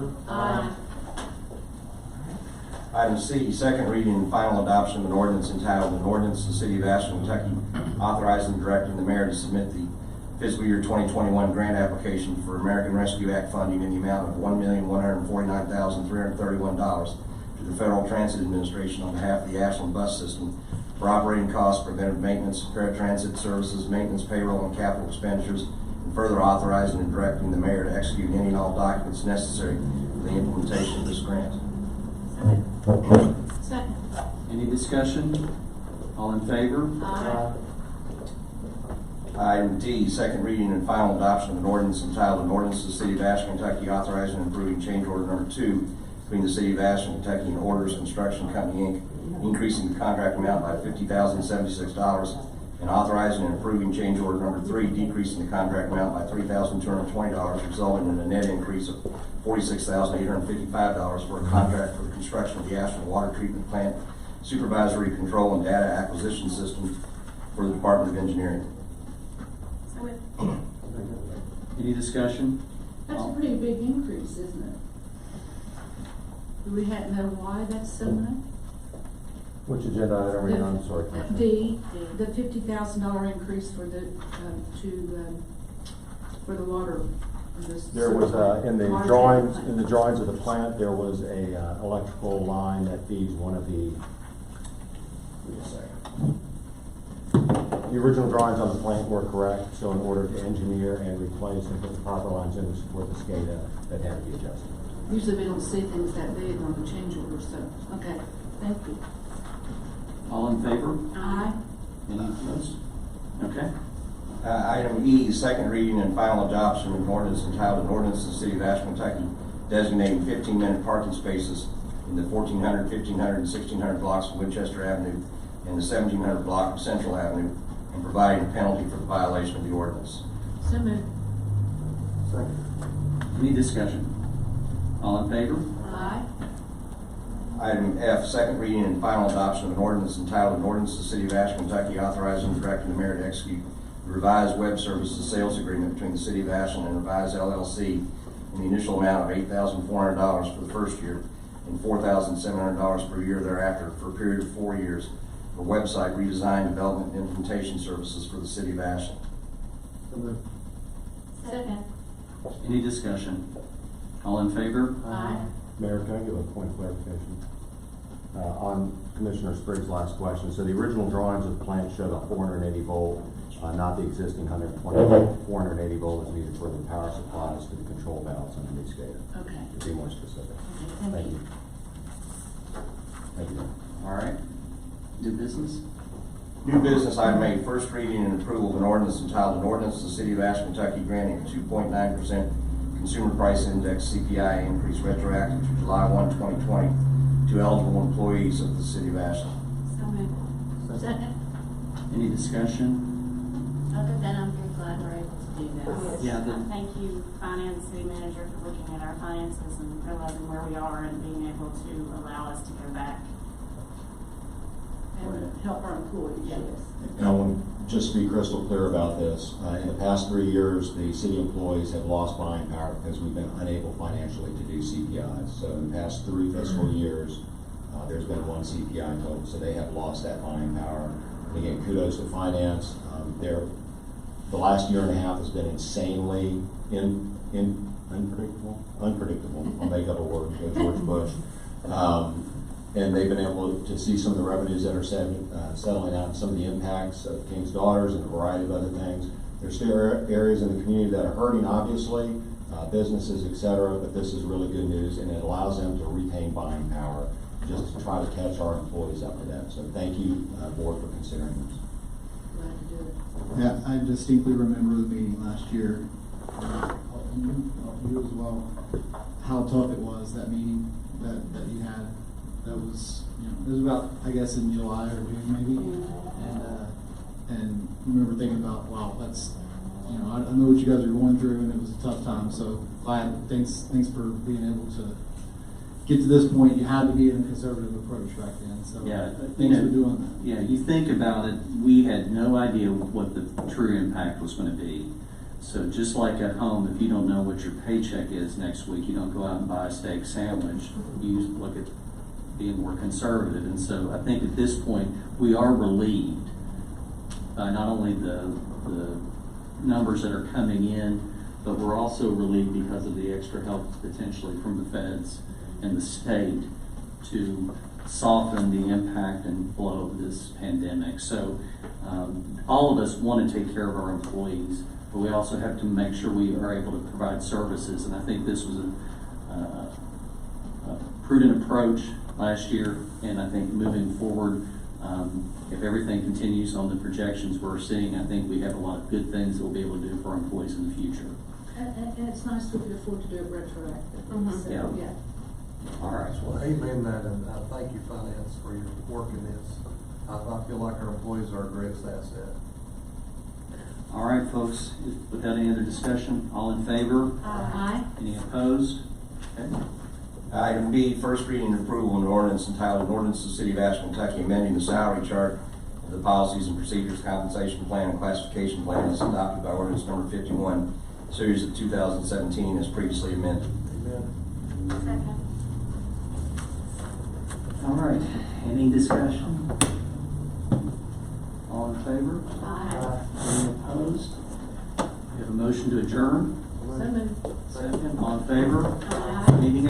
favor? Aye. Item C, second reading and final adoption of an ordinance entitled, an ordinance of the City of Ashland, Kentucky, authorizing and directing the mayor to submit the fiscal year 2021 grant application for American Rescue Act funding in the amount of $1,149,331 to the Federal Transit Administration on behalf of the Ashland bus system for operating costs, preventive maintenance, paratransit services, maintenance, payroll, and capital expenditures, and further authorizing and directing the mayor to execute any and all documents necessary for the implementation of this grant. Second. Any discussion? All in favor? Aye. Item D, second reading and final adoption of an ordinance entitled, an ordinance of the City of Ashland, Kentucky, authorizing and approving change order number 2 between the City of Ashland, Kentucky and Orders Construction Company, Inc., increasing the contract amount by $50,076, and authorizing and approving change order number 3, decreasing the contract amount by $3,220, resulting in a net increase of $46,855 for a contract for the construction of the Ashland Water Treatment Plant Supervisory Control and Data Acquisition System for the Department of Engineering. Any discussion? That's a pretty big increase, isn't it? Do we know why that's so much? Which agenda item are you on? Sorry, Commissioner. D, the $50,000 increase for the for the water. There was in the drawings of the plant, there was a electrical line that feeds one of the. Give me a second. The original drawings on the plant were correct, so in order to engineer and replace and put the proper lines in to support the SCADA, that had to be adjusted. Usually we don't see things that big on the change order, so okay. Thank you. All in favor? Aye. Any opposed? Okay. Item E, second reading and final adoption of an ordinance entitled, an ordinance of the City of Ashland, Kentucky, designating 15-minute parking spaces in the 1400, 1500, and 1600 blocks of Winchester Avenue and the 1700 block of Central Avenue, and providing a penalty for the violation of the ordinance. So moved. Second. Any discussion? All in favor? Aye. Item F, second reading and final adoption of an ordinance entitled, an ordinance of the City of Ashland, Kentucky, authorizing and directing the mayor to execute the revised web services sales agreement between the City of Ashland and Revise LLC in the initial amount of $8,400 for the first year and $4,700 per year thereafter for a period of 4 years for website redesign, development, and implementation services for the City of Ashland. Second. Any discussion? All in favor? Aye. Mayor, can I give a point of clarification? On Commissioner Spriggs' last question, so the original drawings of the plant showed a 480 volt, not the existing 120 volt. 480 volt is needed for the power supplies to the control valves underneath SCADA. Okay. To be more specific. Okay, thank you. Thank you. All right. New business? New business, item A, first reading and approval of an ordinance entitled, an ordinance of the City of Ashland, Kentucky, granting a 2.9% consumer price index CPI increase retroactive to July 1, 2020 to eligible employees of the City of Ashland. So moved. Second. Any discussion? Other than I'm very glad we're able to do this. Yeah, Thank you, Finance City Manager, for looking at our finances and realizing where we are and being able to allow us to go back. And help our employees, yes. And I want to just be crystal clear about this. In the past 3 years, the city employees have lost buying power because we've been unable financially to do CPIs. So in the past 3 fiscal years, there's been one CPI total, so they have lost that buying power. And again, kudos to finance. The last year and a half has been insanely unpredictable. I'll make up a word for George Bush. And they've been able to see some of the revenues that are settling out, and some of the impacts of King's Daughters and a variety of other things. There's still areas in the community that are hurting, obviously, businesses, et cetera, but this is really good news, and it allows them to retain buying power just to try to catch our employees up to that. So thank you, Board, for considering this. Glad to do it. Yeah, I distinctly remember the meeting last year, you as well, how tough it was, that meeting that you had. That was, it was about, I guess, in July or June maybe, and I remember thinking about, wow, that's, I know what you guys are going through, and it was a tough time. So glad, thanks for being able to get to this point. You had to be in a conservative approach back then. So Yeah, thanks for doing that. Yeah, you think about it, we had no idea what the true impact was going to be. So just like at home, if you don't know what your paycheck is next week, you don't go out and buy a steak sandwich. You look at being more conservative. And so I think at this point, we are relieved by not only the numbers that are coming in, but we're also relieved because of the extra help potentially from the feds and the state to soften the impact and flow of this pandemic. So all of us want to take care of our employees, but we also have to make sure we are able to provide services. And I think this was a prudent approach last year, and I think moving forward, if everything continues on the projections we're seeing, I think we have a lot of good things that we'll be able to do for our employees in the future. And it's nice we can afford to do it retroactively. Mhm. So, Yeah. All right. Well, amen that, and I thank you, Finance, for your work in this. I feel like our employees are our greatest asset. All right, folks, without any other discussion, all in favor? Aye. Any opposed? Okay. Item B, first reading and approval of an ordinance entitled, "An Ordinance to the City of Ashland, Kentucky amending the salary chart of the policies and procedures, compensation plan, and classification plan as adopted by ordinance number 51, series of 2017, as previously amended." Amen. Second. All right, any discussion? All in favor? Aye. Any opposed? We have a motion to adjourn. So moved. Second, all in favor? Aye. Meeting